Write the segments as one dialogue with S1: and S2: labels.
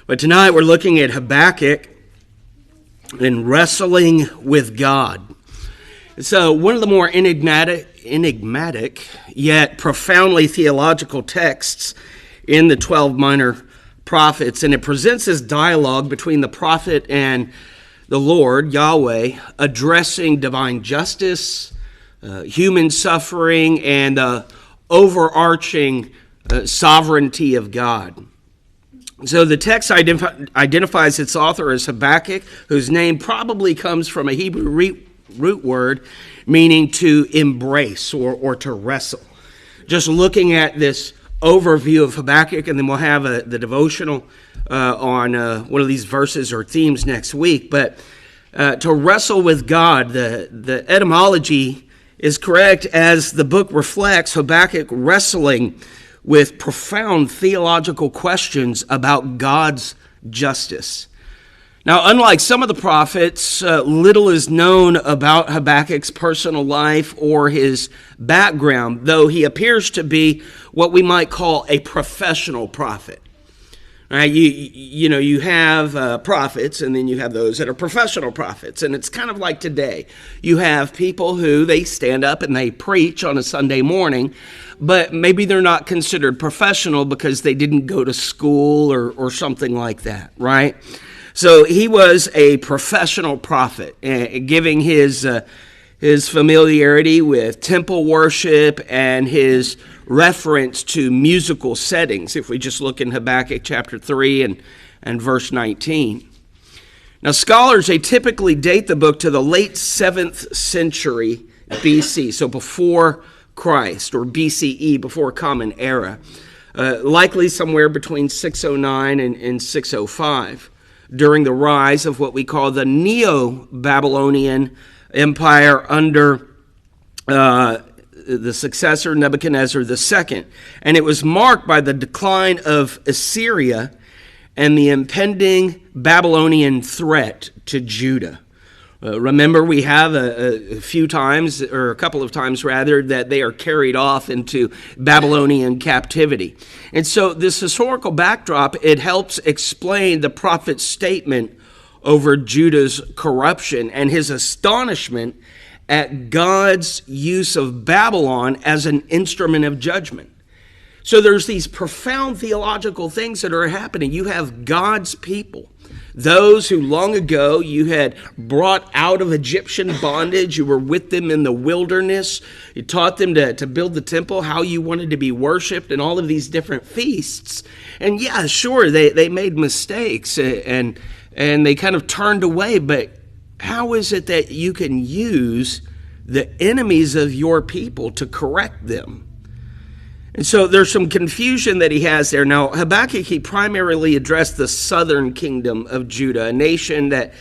S1: But tonight we're looking at Habakkuk and wrestling with God. So one of the more enigmatic yet profoundly theological texts in the 12 minor prophets, and it presents this dialogue between the prophet and the Lord, Yahweh, addressing divine justice, human suffering, and the overarching sovereignty of God. So the text identifies its author as Habakkuk, whose name probably comes from a Hebrew root word meaning to embrace or to wrestle. Just looking at this overview of Habakkuk, and then we'll have the devotional on one of these verses or themes next week. But to wrestle with God, the etymology is correct as the book reflects Habakkuk wrestling with profound theological questions about God's justice. Now, unlike some of the prophets, little is known about Habakkuk's personal life or his background, though he appears to be what we might call a professional prophet. Right? You have prophets, and then you have those that are professional prophets, and it's kind of like today. You have people who they stand up and they preach on a Sunday morning, but maybe they're not considered professional because they didn't go to school or something like that, right? So he was a professional prophet, giving his familiarity with temple worship and his reference to musical settings, if we just look in Habakkuk chapter 3 and verse 19. Now, scholars, they typically date the book to the late 7th century BC, so before Christ, or BCE, before Common Era, likely somewhere between 609 and 605, during the rise of what we call the Neo-Babylonian Empire under the successor Nebuchadnezzar II. And it was marked by the decline of Assyria and the impending Babylonian threat to Judah. Remember, we have a few times, or a couple of times rather, that they are carried off into Babylonian captivity. And so this historical backdrop, it helps explain the prophet's statement over Judah's corruption and his astonishment at God's use of Babylon as an instrument of judgment. So there's these profound theological things that are happening. You have God's people, those who long ago you had brought out of Egyptian bondage. You were with them in the wilderness. You taught them to build the temple, how you wanted to be worshipped, and all of these different feasts. And yeah, sure, they made mistakes and they kind of turned away, but how is it that you can use the enemies of your people to correct them? And so there's some confusion that he has there. Now, Habakkuk, he primarily addressed the southern kingdom of Judah, a nation that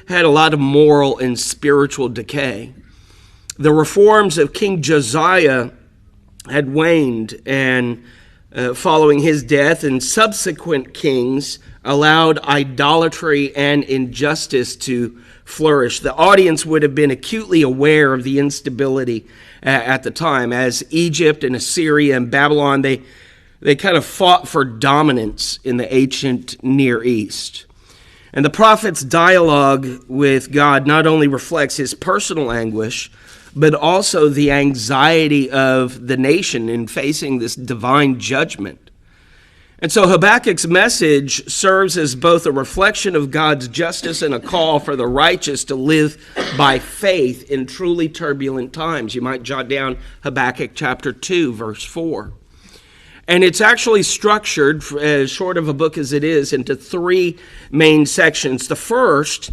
S1: had a lot of moral and spiritual decay. The reforms of King Josiah had waned, and following his death, and subsequent kings allowed idolatry and injustice to flourish. The audience would have been acutely aware of the instability at the time, as Egypt and Assyria and Babylon, they kind of fought for dominance in the ancient Near East. And the prophet's dialogue with God not only reflects his personal anguish, but also the anxiety of the nation in facing this divine judgment. And so Habakkuk's message serves as both a reflection of God's justice and a call for the righteous to live by faith in truly turbulent times. You might jot down Habakkuk chapter 2, verse 4. And it's actually structured, as short of a book as it is, into three main sections. The first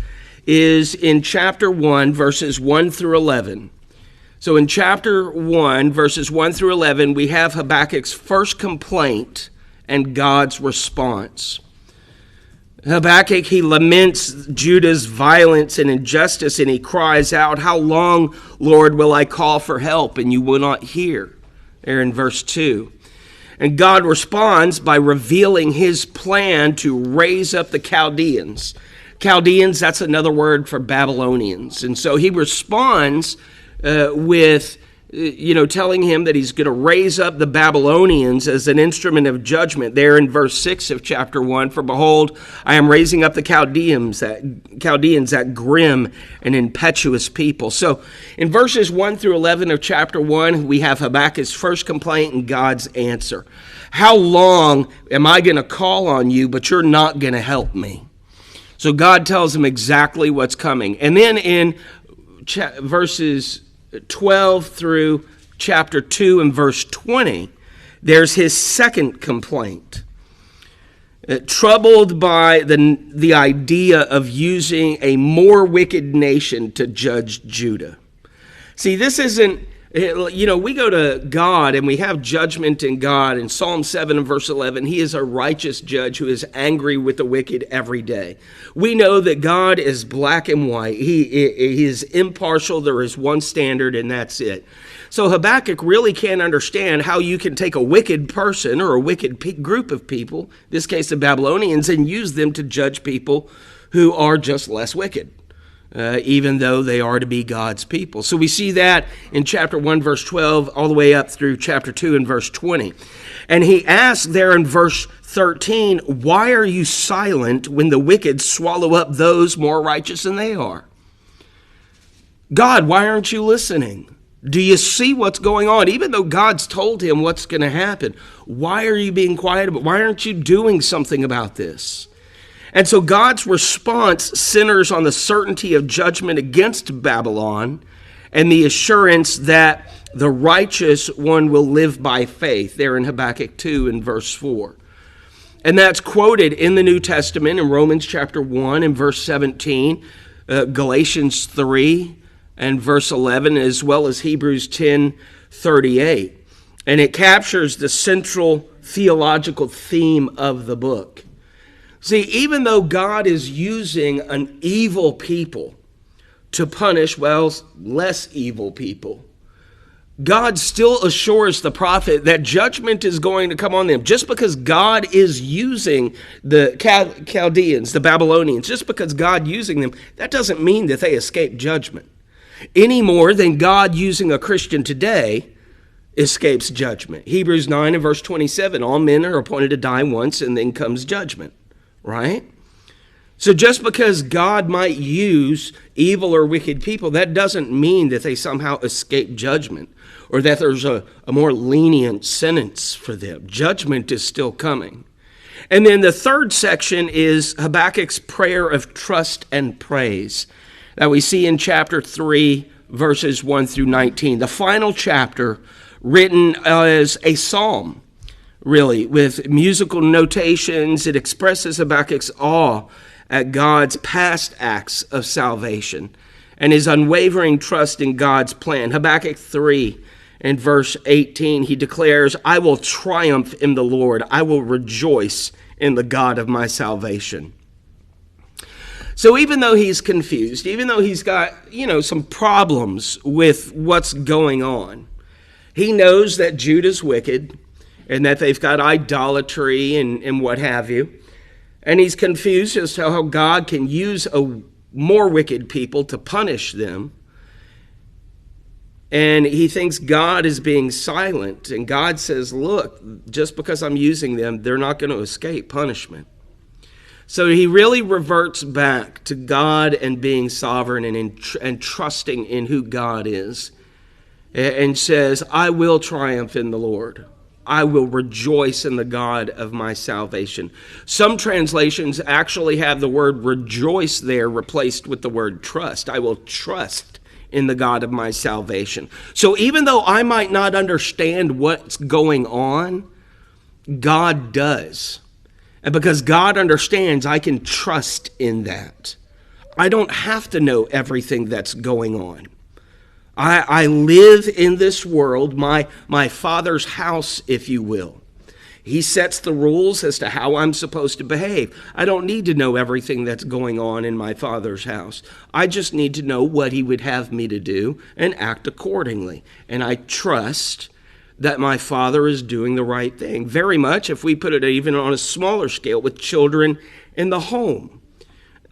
S1: is in chapter 1, verses 1 through 11. So in chapter 1, verses 1 through 11, we have Habakkuk's first complaint and God's response. Habakkuk, he laments Judah's violence and injustice, and he cries out, "How long, Lord, will I call for help, and you will not hear?" There in verse 2. And God responds by revealing his plan to raise up the Chaldeans. Chaldeans, that's another word for Babylonians. And so he responds with telling him that he's going to raise up the Babylonians as an instrument of judgment. There in verse 6 of chapter 1, for behold, I am raising up the Chaldeans, that grim and impetuous people. So in verses 1 through 11 of chapter 1, we have Habakkuk's first complaint and God's answer. How long am I going to call on you, but you're not going to help me? So God tells him exactly what's coming. And then in verses 12 through chapter 2 and verse 20, there's his second complaint. Troubled by the idea of using a more wicked nation to judge Judah. See, this isn't, we go to God and we have judgment in God. In Psalm 7 and verse 11, he is a righteous judge who is angry with the wicked every day. We know that God is black and white. He is impartial. There is one standard, and that's it. So Habakkuk really can't understand how you can take a wicked person or a wicked group of people, in this case the Babylonians, and use them to judge people who are just less wicked. Even though they are to be God's people. So we see that in chapter 1, verse 12, all the way up through chapter 2 and verse 20. And he asks there in verse 13, why are you silent when the wicked swallow up those more righteous than they are? God, why aren't you listening? Do you see what's going on? Even though God's told him what's going to happen, why are you being quiet? Why aren't you doing something about this? And so God's response centers on the certainty of judgment against Babylon and the assurance that the righteous one will live by faith, there in Habakkuk 2 and verse 4. And that's quoted in the New Testament in Romans chapter 1 and verse 17, Galatians 3 and verse 11, as well as Hebrews 10:38. And it captures the central theological theme of the book. See, even though God is using an evil people to punish, less evil people, God still assures the prophet that judgment is going to come on them. Just because God is using the Chaldeans, the Babylonians, just because God using them, that doesn't mean that they escape judgment. Any more than God using a Christian today escapes judgment. Hebrews 9 and verse 27, all men are appointed to die once and then comes judgment. Right? So just because God might use evil or wicked people, that doesn't mean that they somehow escape judgment or that there's a more lenient sentence for them. Judgment is still coming. And then the third section is Habakkuk's prayer of trust and praise that we see in chapter 3, verses 1 through 19. The final chapter written as a psalm. Really, with musical notations, it expresses Habakkuk's awe at God's past acts of salvation and his unwavering trust in God's plan. Habakkuk 3 and verse 18, he declares, I will triumph in the Lord. I will rejoice in the God of my salvation. So even though he's confused, even though he's got, some problems with what's going on, he knows that Judah's wicked, and that they've got idolatry and what have you. And he's confused as to how God can use a more wicked people to punish them. And he thinks God is being silent. And God says, look, just because I'm using them, they're not going to escape punishment. So he really reverts back to God and being sovereign and trusting in who God is. And says, I will triumph in the Lord. I will rejoice in the God of my salvation. Some translations actually have the word rejoice there replaced with the word trust. I will trust in the God of my salvation. So even though I might not understand what's going on, God does. And because God understands, I can trust in that. I don't have to know everything that's going on. I live in this world, my Father's house, if you will. He sets the rules as to how I'm supposed to behave. I don't need to know everything that's going on in my Father's house. I just need to know what he would have me to do and act accordingly. And I trust that my Father is doing the right thing. Very much, if we put it even on a smaller scale, with children in the home.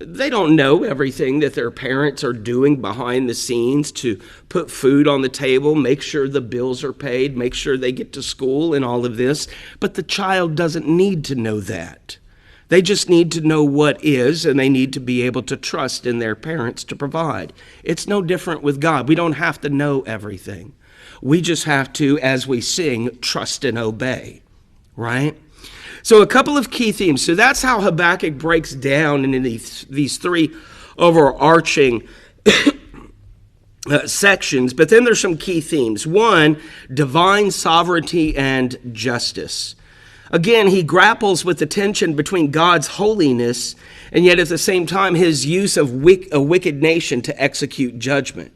S1: They don't know everything that their parents are doing behind the scenes to put food on the table, make sure the bills are paid, make sure they get to school and all of this. But the child doesn't need to know that. They just need to know what is, and they need to be able to trust in their parents to provide. It's no different with God. We don't have to know everything. We just have to, as we sing, trust and obey, right? So a couple of key themes. So that's how Habakkuk breaks down into these three overarching sections. But then there's some key themes. One, divine sovereignty and justice. Again, he grapples with the tension between God's holiness and yet at the same time his use of a wicked nation to execute judgment.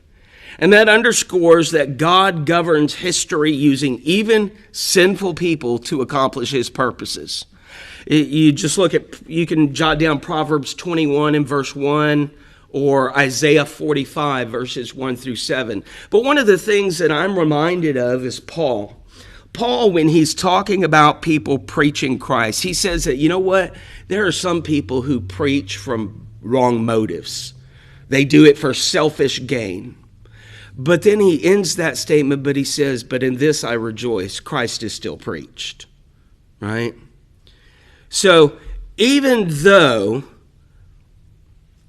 S1: And that underscores that God governs history using even sinful people to accomplish his purposes. You can jot down Proverbs 21 and verse 1 or Isaiah 45 verses 1 through 7. But one of the things that I'm reminded of is Paul. Paul, when he's talking about people preaching Christ, he says that, you know what? There are some people who preach from wrong motives. They do it for selfish gain. But then he ends that statement, but he says, but in this I rejoice, Christ is still preached, right? So even though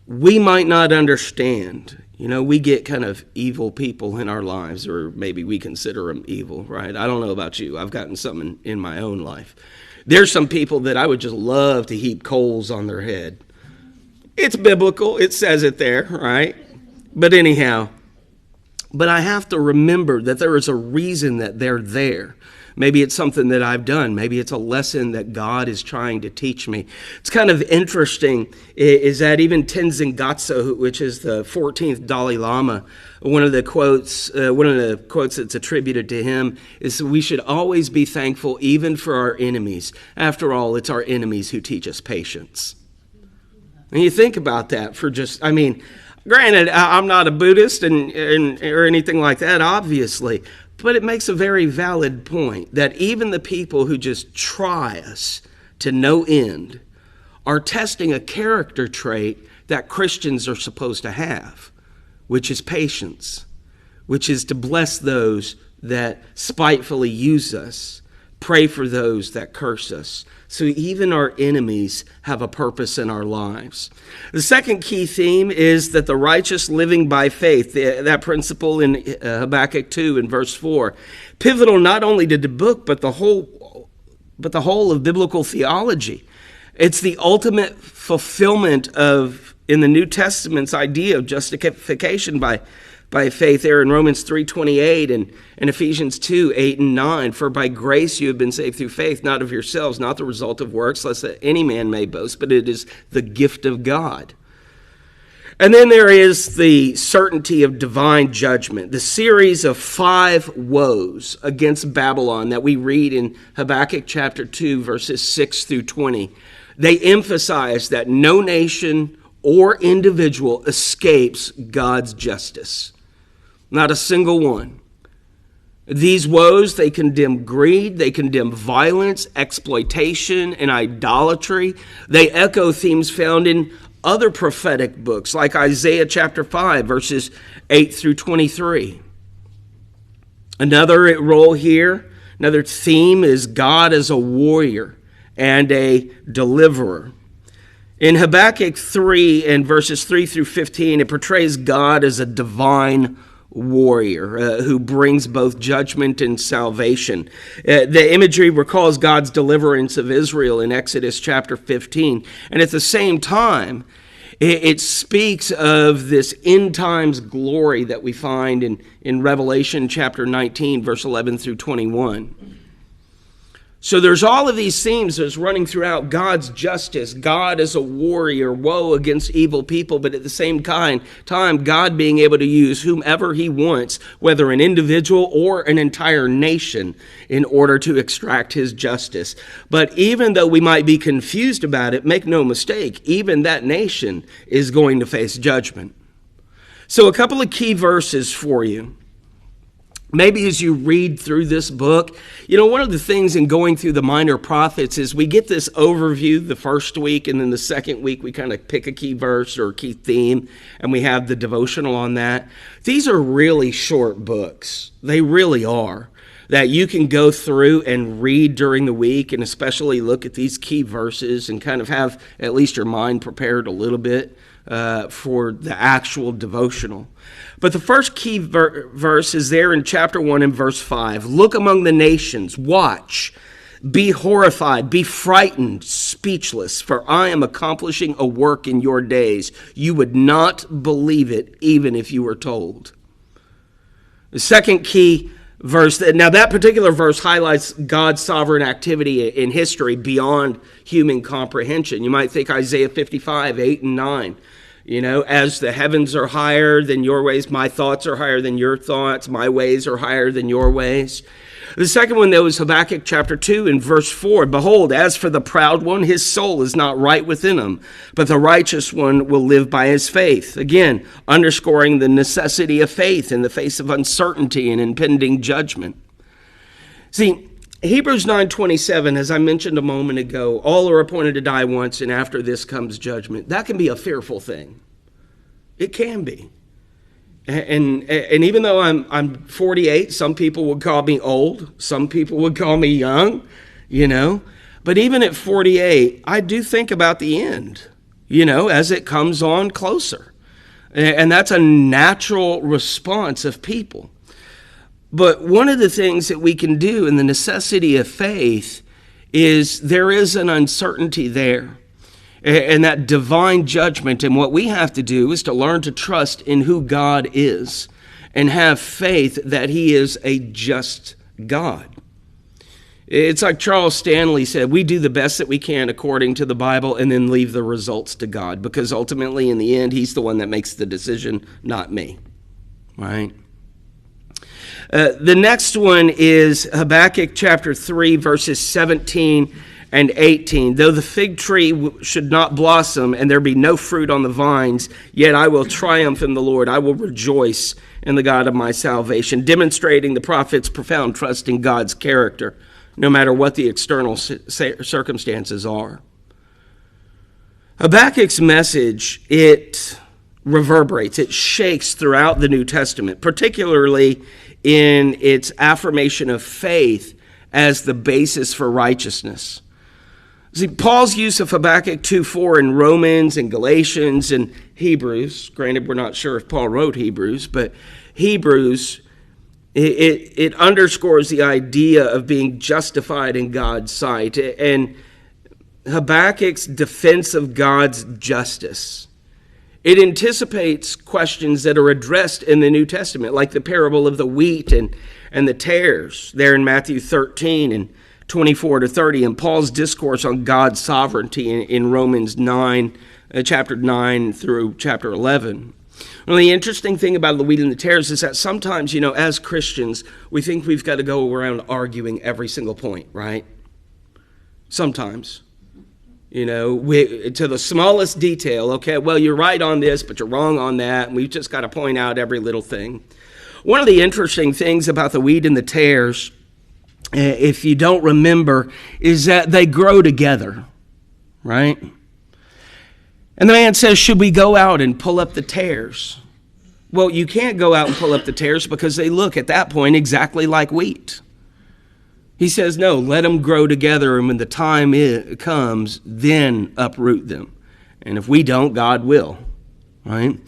S1: we might not understand, we get kind of evil people in our lives, or maybe we consider them evil, right? I don't know about you. I've gotten some in my own life. There's some people that I would just love to heap coals on their head. It's biblical. It says it there, right? But anyhow, but I have to remember that there is a reason that they're there. Maybe it's something that I've done. Maybe it's a lesson that God is trying to teach me. It's kind of interesting is that even Tenzin Gyatso, which is the 14th Dalai Lama, one of the quotes that's attributed to him is we should always be thankful even for our enemies. After all, it's our enemies who teach us patience. And you think about that granted, I'm not a Buddhist or anything like that, obviously, but it makes a very valid point that even the people who just try us to no end are testing a character trait that Christians are supposed to have, which is patience, which is to bless those that spitefully use us, pray for those that curse us. So even our enemies have a purpose in our lives. The second key theme is that the righteous living by faith, that principle in Habakkuk 2 in verse 4, pivotal not only to the book, but the whole of biblical theology. It's the ultimate fulfillment in the New Testament's idea of justification by faith there in Romans 3:28 and Ephesians 2:8 and 9. For by grace you have been saved through faith, not of yourselves, not the result of works, lest that any man may boast, but it is the gift of God. And then there is the certainty of divine judgment, the series of 5 woes against Babylon that we read in Habakkuk chapter 2, verses 6 through 20. They emphasize that no nation or individual escapes God's justice. Not a single one. These woes, they condemn greed, they condemn violence, exploitation, and idolatry. They echo themes found in other prophetic books like Isaiah chapter 5, verses 8 through 23. Another role here, another theme is God as a warrior and a deliverer. In Habakkuk 3 and verses 3 through 15, it portrays God as a divine warrior who brings both judgment and salvation. The imagery recalls God's deliverance of Israel in Exodus chapter 15. And at the same time, it speaks of this end times glory that we find in Revelation chapter 19, verse 11 through 21. So there's all of these themes that's running throughout God's justice, God as a warrior, woe against evil people, but at the same time, God being able to use whomever he wants, whether an individual or an entire nation, in order to extract his justice. But even though we might be confused about it, make no mistake, even that nation is going to face judgment. So a couple of key verses for you. Maybe as you read through this book, one of the things in going through the minor prophets is we get this overview the first week, and then the second week we kind of pick a key verse or a key theme, and we have the devotional on that. These are really short books. They really are. That you can go through and read during the week, and especially look at these key verses and kind of have at least your mind prepared a little bit for the actual devotional. But the first key verse is there in chapter 1 and verse 5. Look among the nations, watch, be horrified, be frightened, speechless, for I am accomplishing a work in your days. You would not believe it even if you were told. The second key verse, now that particular verse highlights God's sovereign activity in history beyond human comprehension. You might think Isaiah 55, 8 and 9. As the heavens are higher than your ways, my thoughts are higher than your thoughts, my ways are higher than your ways. The second one, though, is Habakkuk chapter 2 and verse 4. Behold, as for the proud one, his soul is not right within him, but the righteous one will live by his faith. Again, underscoring the necessity of faith in the face of uncertainty and impending judgment. See, Hebrews 9:27, as I mentioned a moment ago, all are appointed to die once, and after this comes judgment. That can be a fearful thing. It can be. And even though I'm 48, some people would call me old, some people would call me young, But even at 48, I do think about the end, as it comes on closer. And that's a natural response of people. But one of the things that we can do in the necessity of faith is there is an uncertainty there. And that divine judgment, and what we have to do is to learn to trust in who God is and have faith that he is a just God. It's like Charles Stanley said, we do the best that we can according to the Bible and then leave the results to God, because ultimately in the end, he's the one that makes the decision, not me, right? The next one is Habakkuk chapter 3, verses 17 and 18. Though the fig tree should not blossom and there be no fruit on the vines, yet I will triumph in the Lord. I will rejoice in the God of my salvation, demonstrating the prophet's profound trust in God's character, no matter what the external circumstances are. Habakkuk's message, it reverberates, it shakes throughout the New Testament, particularly in its affirmation of faith as the basis for righteousness. See, Paul's use of Habakkuk 2:4 in Romans and Galatians and Hebrews, granted we're not sure if Paul wrote Hebrews, but Hebrews, it underscores the idea of being justified in God's sight. And Habakkuk's defense of God's justice, it anticipates questions that are addressed in the New Testament, like the parable of the wheat and the tares there in Matthew 13 and 24 to 30, and Paul's discourse on God's sovereignty in Romans 9, chapter 9 through chapter 11. Well, the interesting thing about the wheat and the tares is that sometimes, as Christians, we think we've got to go around arguing every single point, right? Sometimes. To the smallest detail, okay, well, you're right on this, but you're wrong on that, and we've just got to point out every little thing. One of the interesting things about the wheat and the tares, if you don't remember, is that they grow together, right? And the man says, should we go out and pull up the tares? Well, you can't go out and pull up the tares because they look at that point exactly like wheat. He says, no, let them grow together, and when the time comes, then uproot them. And if we don't, God will, right?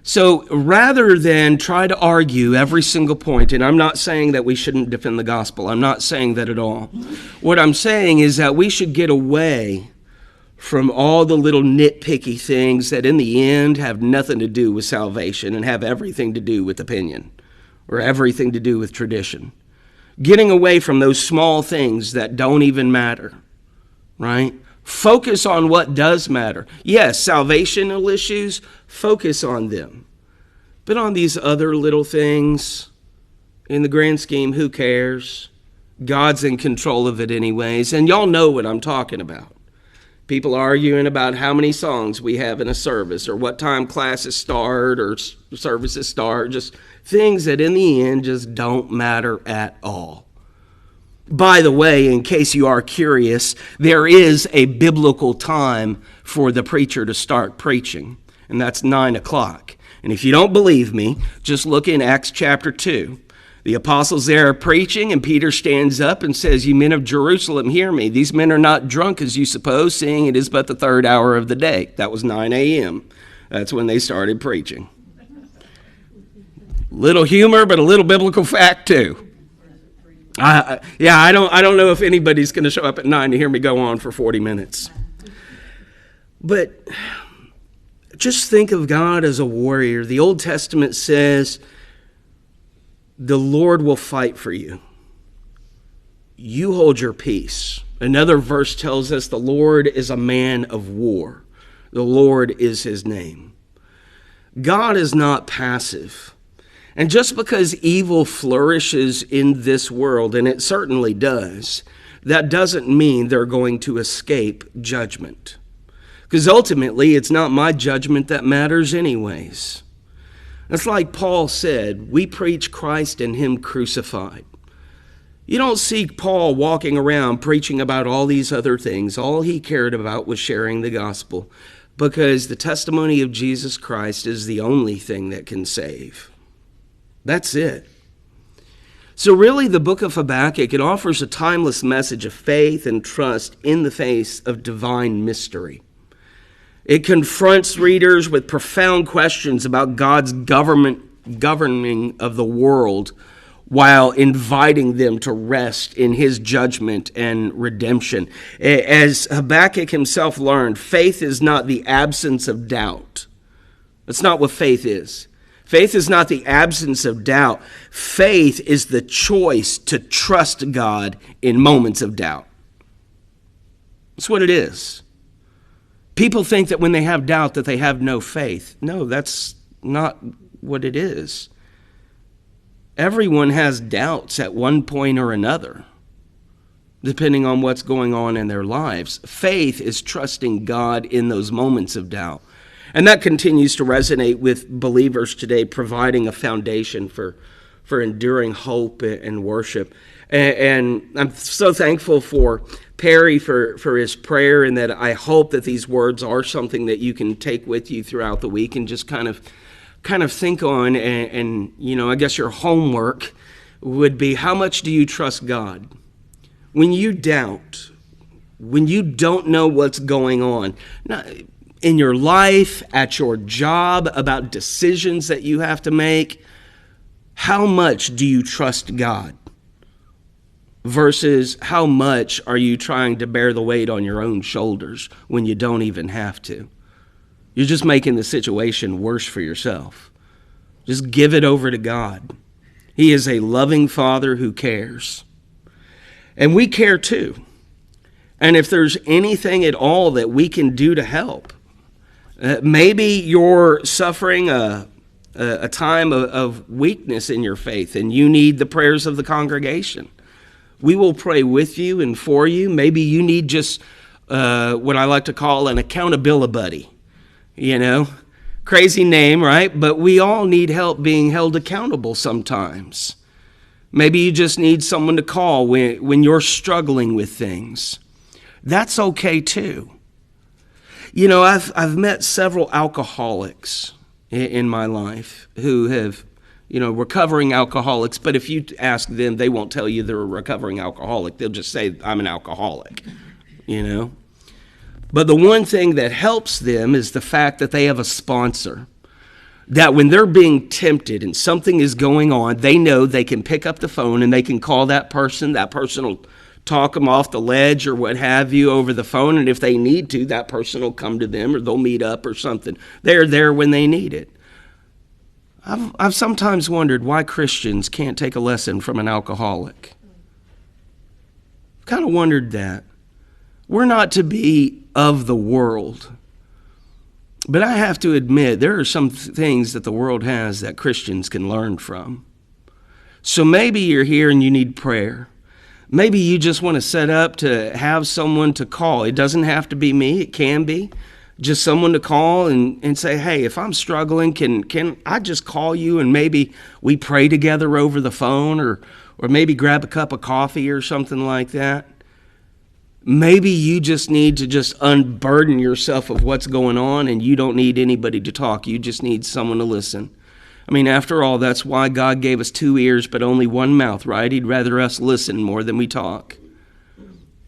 S1: So rather than try to argue every single point, and I'm not saying that we shouldn't defend the gospel, I'm not saying that at all. What I'm saying is that we should get away from all the little nitpicky things that in the end have nothing to do with salvation and have everything to do with opinion or everything to do with tradition. Getting away from those small things that don't even matter, right? Focus on what does matter. Yes, salvational issues, focus on them. But on these other little things, in the grand scheme, who cares? God's in control of it anyways. And y'all know what I'm talking about. People arguing about how many songs we have in a service or what time classes start or services start, just things that in the end just don't matter at all. By the way, in case you are curious, there is a biblical time for the preacher to start preaching, and that's 9 o'clock. And if you don't believe me, just look in Acts chapter 2. The apostles there are preaching, and Peter stands up and says, "You men of Jerusalem, hear me. These men are not drunk as you suppose, seeing it is but the third hour of the day." That was 9 a.m. That's when they started preaching. Little humor, but a little biblical fact too. I don't know if anybody's going to show up at 9 to hear me go on for 40 minutes. But just think of God as a warrior. The Old Testament says, the Lord will fight for you. You hold your peace. Another verse tells us the Lord is a man of war. The Lord is his name. God is not passive. And just because evil flourishes in this world, and it certainly does, that doesn't mean they're going to escape judgment. Because ultimately, it's not my judgment that matters anyways. It's like Paul said, we preach Christ and him crucified. You don't see Paul walking around preaching about all these other things. All he cared about was sharing the gospel, because the testimony of Jesus Christ is the only thing that can save. That's it. So really, the book of Habakkuk, it offers a timeless message of faith and trust in the face of divine mystery. It confronts readers with profound questions about God's governing of the world while inviting them to rest in his judgment and redemption. As Habakkuk himself learned, faith is not the absence of doubt. That's not what faith is. Faith is not the absence of doubt. Faith is the choice to trust God in moments of doubt. That's what it is. People think that when they have doubt that they have no faith. No, that's not what it is. Everyone has doubts at one point or another, depending on what's going on in their lives. Faith is trusting God in those moments of doubt. And that continues to resonate with believers today, providing a foundation for enduring hope and worship. And I'm so thankful for Perry for his prayer, and that I hope that these words are something that you can take with you throughout the week and just kind of think on. And you know, I guess your homework would be, how much do you trust God? When you doubt, when you don't know what's going on, in your life, at your job, about decisions that you have to make, how much do you trust God? Versus how much are you trying to bear the weight on your own shoulders when you don't even have to? You're just making the situation worse for yourself. Just give it over to God. He is a loving Father who cares. And we care too. And if there's anything at all that we can do to help, maybe you're suffering a time of weakness in your faith and you need the prayers of the congregation. We will pray with you and for you. Maybe you need just what I like to call an accountability buddy. You know, crazy name, right? But we all need help being held accountable sometimes. Maybe you just need someone to call when you're struggling with things. That's okay too. You know, I've met several alcoholics in my life who have, recovering alcoholics, but if you ask them, they won't tell you they're a recovering alcoholic. They'll just say, I'm an alcoholic, But the one thing that helps them is the fact that they have a sponsor. That when they're being tempted and something is going on, they know they can pick up the phone and they can call that person. That person will talk them off the ledge or what have you over the phone. And if they need to, that person will come to them or they'll meet up or something. They're there when they need it. I've sometimes wondered why Christians can't take a lesson from an alcoholic. I've kind of wondered that. We're not to be of the world. But I have to admit, there are some things that the world has that Christians can learn from. So maybe you're here and you need prayer. Maybe you just want to set up to have someone to call. It doesn't have to be me. It can be just someone to call and say, hey, if I'm struggling, can I just call you and maybe we pray together over the phone, or maybe grab a cup of coffee or something like that. Maybe you just need to just unburden yourself of what's going on and you don't need anybody to talk. You just need someone to listen. I mean, after all, that's why God gave us 2 ears but only 1 mouth, right? He'd rather us listen more than we talk.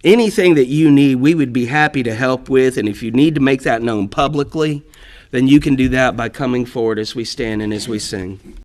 S1: Anything that you need, we would be happy to help with. And if you need to make that known publicly, then you can do that by coming forward as we stand and as we sing.